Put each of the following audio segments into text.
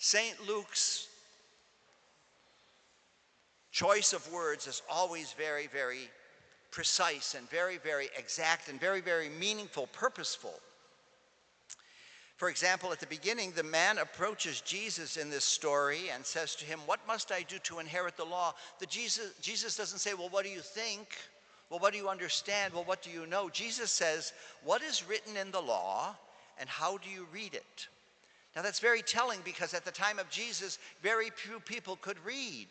St. Luke's choice of words is always very, very precise and very, very exact and very, very meaningful, purposeful. For example, at the beginning, the man approaches Jesus in this story and says to him, "What must I do to inherit the law?" Jesus doesn't say, "Well, what do you think? Well, what do you understand? Well, what do you know?" Jesus says, "What is written in the law, and how do you read it?" Now that's very telling, because at the time of Jesus, very few people could read.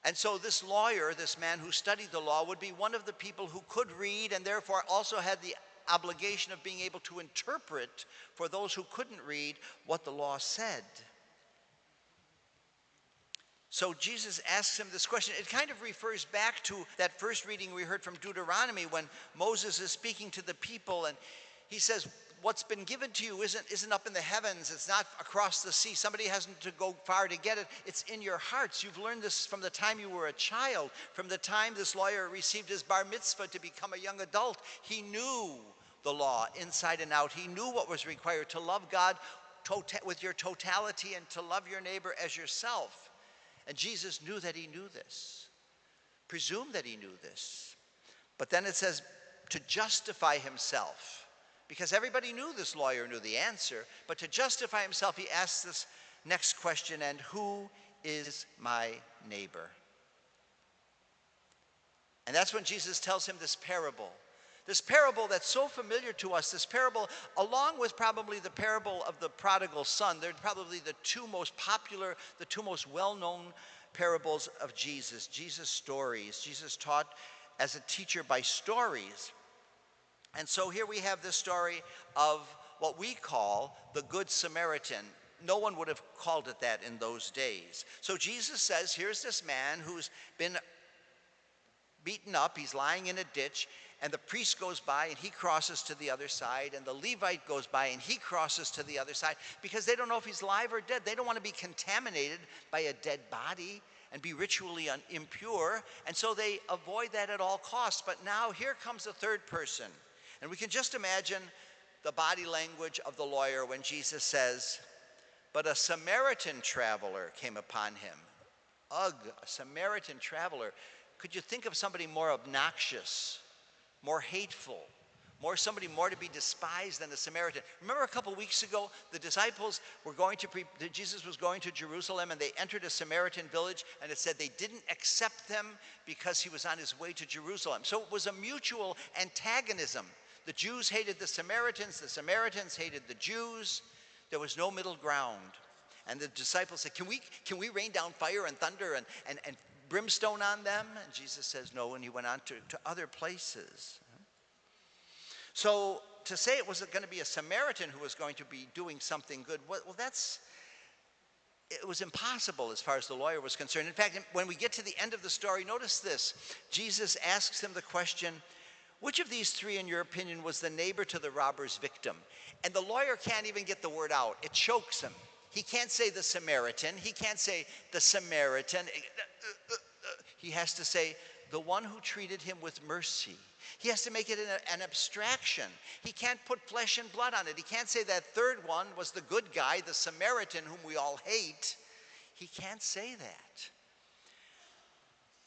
And so this lawyer, this man who studied the law, would be one of the people who could read, and therefore also had the obligation of being able to interpret for those who couldn't read what the law said. So Jesus asks him this question. It kind of refers back to that first reading we heard from Deuteronomy, when Moses is speaking to the people, and he says, "What's been given to you isn't up in the heavens. It's not across the sea. Somebody hasn't to go far to get it. It's in your hearts. You've learned this from the time you were a child, from the time this lawyer received his bar mitzvah to become a young adult. He knew the law inside and out. He knew what was required: to love God with your totality and to love your neighbor as yourself." And Jesus knew that he knew this, presumed that he knew this. But then it says, to justify himself, because everybody knew this lawyer knew the answer, but to justify himself, he asks this next question: "And who is my neighbor?" And that's when Jesus tells him this parable. This parable that's so familiar to us, this parable, along with probably the parable of the prodigal son, they're probably the two most popular, the two most well-known parables of Jesus. Jesus' stories. Jesus taught as a teacher by stories. And so here we have this story of what we call the Good Samaritan. No one would have called it that in those days. So Jesus says, here's this man who's been beaten up. He's lying in a ditch, and the priest goes by and he crosses to the other side, and the Levite goes by and he crosses to the other side, because they don't know if he's alive or dead. They don't want to be contaminated by a dead body and be ritually impure, and so they avoid that at all costs. But now here comes a third person, and we can just imagine the body language of the lawyer when Jesus says, "But a Samaritan traveler came upon him." Ugh, a Samaritan traveler. Could you think of somebody more obnoxious, more hateful, somebody more to be despised than the Samaritan? Remember a couple weeks ago, the disciples were Jesus was going to Jerusalem, and they entered a Samaritan village, and it said they didn't accept him because he was on his way to Jerusalem. So it was a mutual antagonism. The Jews hated the Samaritans hated the Jews. There was no middle ground. And the disciples said, can we rain down fire and thunder and brimstone on them? And Jesus says no, and he went on to other places. So to say it was going to be a Samaritan who was going to be doing something good, well, it was impossible as far as the lawyer was concerned. In fact, when we get to the end of the story, notice this. Jesus asks him the question, "Which of these three, in your opinion, was the neighbor to the robber's victim?" And the lawyer can't even get the word out. It chokes him. He can't say the Samaritan. He can't say the Samaritan. He has to say the one who treated him with mercy. He has to make it an abstraction. He can't put flesh and blood on it. He can't say that third one was the good guy, the Samaritan whom we all hate. He can't say that.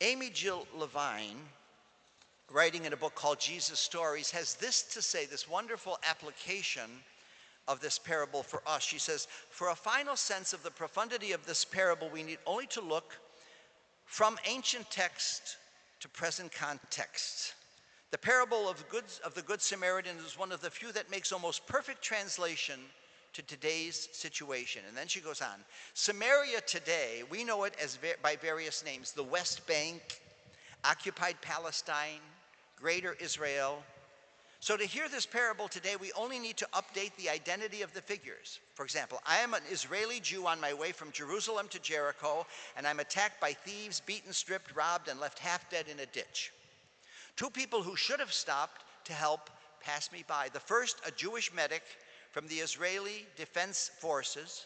Amy Jill Levine, writing in a book called Jesus Stories, has this to say, this wonderful application of this parable for us. She says, "For a final sense of the profundity of this parable, we need only to look from ancient text to present context. The parable of the Good Samaritan is one of the few that makes almost perfect translation to today's situation." And then she goes on, "Samaria today, we know it as by various names: the West Bank, occupied Palestine, Greater Israel. So to hear this parable today, we only need to update the identity of the figures. For example, I am an Israeli Jew on my way from Jerusalem to Jericho, and I'm attacked by thieves, beaten, stripped, robbed, and left half dead in a ditch. Two people who should have stopped to help passed me by. The first, a Jewish medic from the Israeli Defense Forces.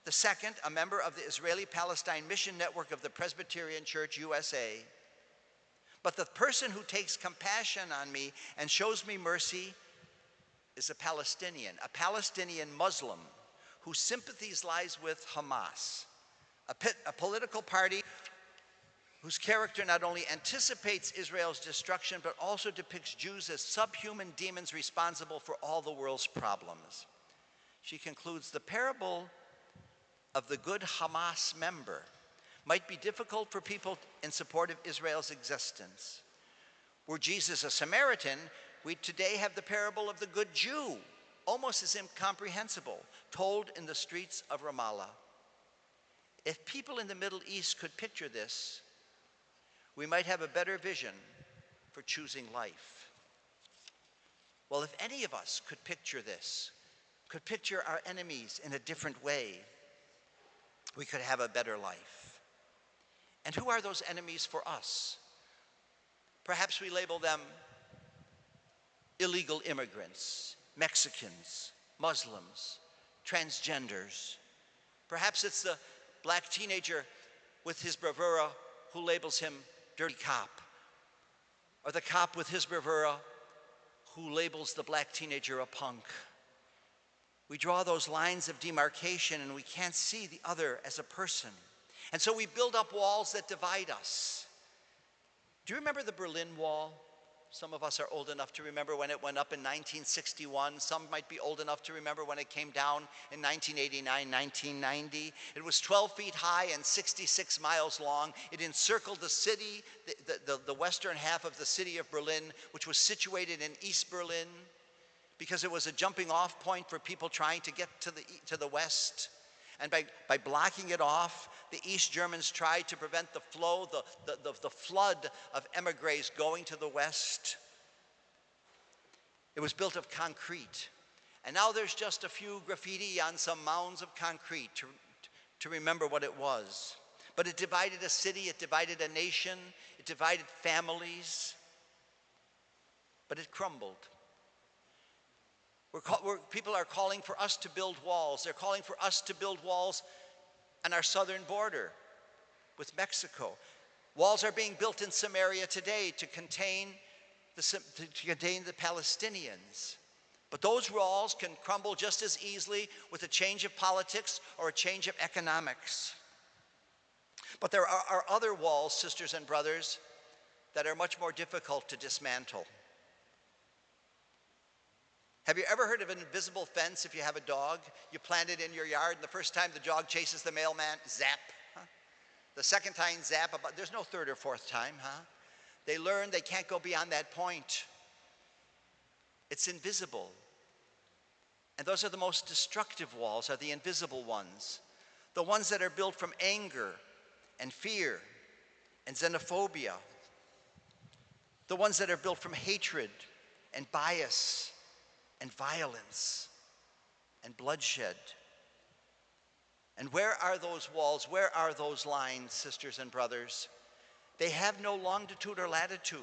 The second, a member of the Israeli-Palestine Mission Network of the Presbyterian Church, USA. But the person who takes compassion on me and shows me mercy is a Palestinian Muslim whose sympathies lies with Hamas, a political party whose character not only anticipates Israel's destruction, but also depicts Jews as subhuman demons responsible for all the world's problems. She concludes, the parable of the good Hamas member might be difficult for people in support of Israel's existence. Were Jesus a Samaritan, we today have the parable of the good Jew, almost as incomprehensible, told in the streets of Ramallah. If people in the Middle East could picture this, we might have a better vision for choosing life. Well, if any of us could picture this, could picture our enemies in a different way, we could have a better life. And who are those enemies for us? Perhaps we label them illegal immigrants, Mexicans, Muslims, transgenders. Perhaps it's the black teenager with his bravura who labels him dirty cop, or the cop with his bravura who labels the black teenager a punk. We draw those lines of demarcation and we can't see the other as a person. And so we build up walls that divide us. Do you remember the Berlin Wall? Some of us are old enough to remember when it went up in 1961. Some might be old enough to remember when it came down in 1989, 1990. It was 12 feet high and 66 miles long. It encircled the city, the western half of the city of Berlin, which was situated in East Berlin, because it was a jumping off point for people trying to get to the west. And by blocking it off, the East Germans tried to prevent the flow, the flood of emigres going to the west. It was built of concrete. And now there's just a few graffiti on some mounds of concrete to remember what it was. But it divided a city, it divided a nation, it divided families. But it crumbled. People are calling for us to build walls. They're calling for us to build walls on our southern border with Mexico. Walls are being built in Samaria today to contain the Palestinians. But those walls can crumble just as easily with a change of politics or a change of economics. But there are other walls, sisters and brothers, that are much more difficult to dismantle. Have you ever heard of an invisible fence if you have a dog? You plant it in your yard, and the first time the dog chases the mailman, zap. Huh? The second time, zap. There's no third or fourth time, huh? They learn they can't go beyond that point. It's invisible. And those are the most destructive walls, are the invisible ones. The ones that are built from anger and fear and xenophobia. The ones that are built from hatred and bias and violence and bloodshed. And where are those walls? Where are those lines, sisters and brothers? They have no longitude or latitude.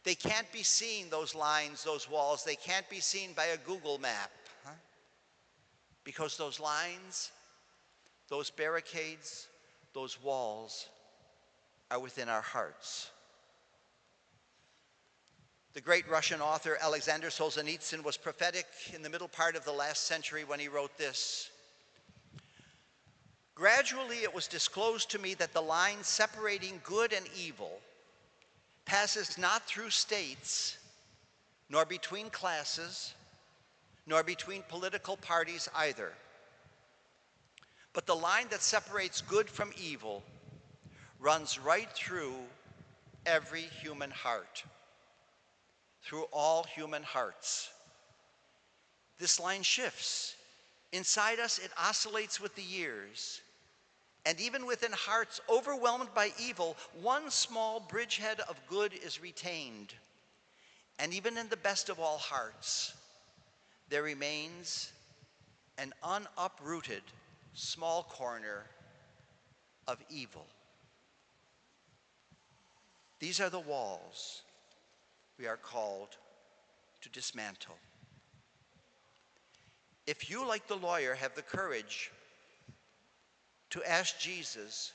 They can't be seen, those lines, those walls. They can't be seen by a Google map. Huh? Because those lines, those barricades, those walls are within our hearts. The great Russian author Alexander Solzhenitsyn was prophetic in the middle part of the last century when he wrote this. Gradually it was disclosed to me that the line separating good and evil passes not through states, nor between classes, nor between political parties either. But the line that separates good from evil runs right through every human heart. Through all human hearts. This line shifts. Inside us, it oscillates with the years. And even within hearts overwhelmed by evil, one small bridgehead of good is retained. And even in the best of all hearts, there remains an unuprooted small corner of evil. These are the walls we are called to dismantle. If you, like the lawyer, have the courage to ask Jesus,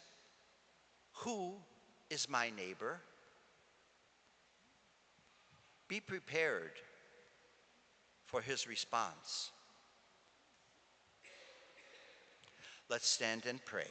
who is my neighbor? Be prepared for his response. Let's stand and pray.